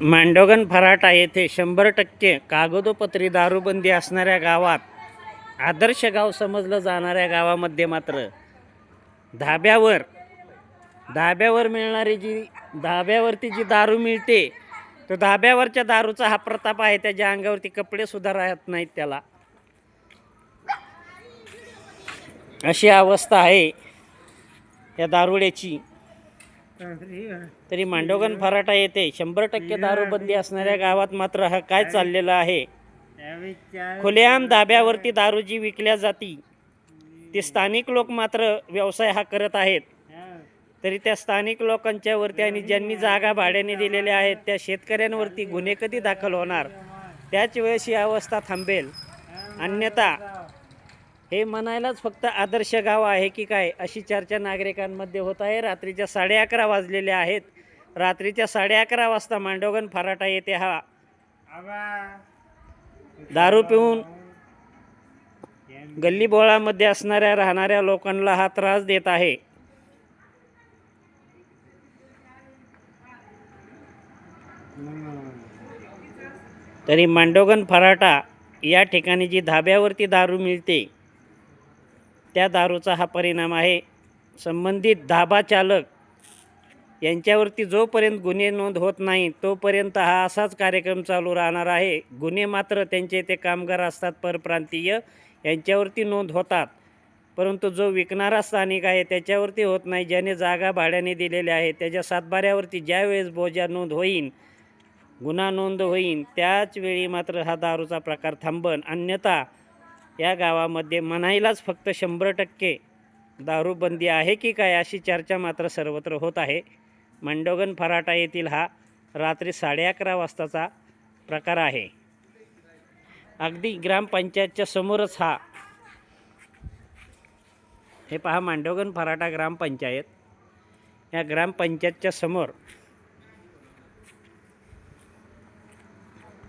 मांडोगण फराटा येथे 100% कागदोपत्री दारूबंदी असणाऱ्या गावात, आदर्श गाव समजलं जाणाऱ्या गावामध्ये मात्र धाब्यावर मिळणारी धाब्यावरती जी दारू मिळते, तो धाब्यावरच्या दारूचा हा प्रताप आहे. त्याच्या अंगावरती कपडे सुद्धा राहत नाहीत त्याला. अशी अवस्था आहे या दारुड्याची. तरी मांडोगण फराटा येथे 100% दारूबंदी असणाऱ्या गावात मात्र हा काय चाललेला आहे. खुलेआम धाब्यावरती दारू जी विकल्या जाती, ते स्थानिक लोक मात्र व्यवसाय हा करत आहेत. तरी त्या स्थानिक लोकांच्या वरती आणि ज्यांनी जागा भाड्याने दिलेल्या आहेत त्या शेतकऱ्यांवरती गुन्हे कधी दाखल होणार, त्याच वेळेस ही अवस्था थांबेल. अन्यथा हे म्हणायलाच फक्त आदर्श गाव आहे की काय, अशी चर्चा नागरिकांमध्ये होत आहे. रात्रीच्या 11:30 वाजलेले आहेत. रात्रीच्या 11:30 वाजता मांडोगण फराटा येथे हा दारू पिऊन गल्लीबोळामध्ये असणाऱ्या राहणाऱ्या लोकांना हा त्रास देत आहे. तरी मांडोगण फराटा या ठिकाणी जी धाब्यावरती दारू मिळते, त्या दारूचा हा परिणाम आहे. संबंधित धाबा चालक यांच्यावरती जोपर्यंत गुन्हे नोंद होत नाही तोपर्यंत हा असाच कार्यक्रम चालू राहणार आहे. गुन्हे मात्र त्यांचे ते कामगार असतात परप्रांतीय, यांच्यावरती नोंद होतात, परंतु जो विकणारा स्थानिक आहे त्याच्यावरती होत नाही. ज्याने जागा भाड्याने दिलेल्या आहे त्याच्या सातबाऱ्यावरती ज्यावेळेस बोजा नोंद होईल, गुन्हा नोंद होईल, त्याच वेळी मात्र हा दारूचा प्रकार थांबन. अन्यथा या गावामध्ये म्हणायलाच फक्त 100% दारूबंदी आहे की काय, अशी चर्चा मात्र सर्वत्र होत आहे. मांडोगण फराटा येथील हा रात्री 11:30 वाजताचा प्रकार आहे. अगदी ग्रामपंचायतच्या समोरच हे पहा, मांडोगण फराटा ग्रामपंचायत. या ग्रामपंचायतच्या समोर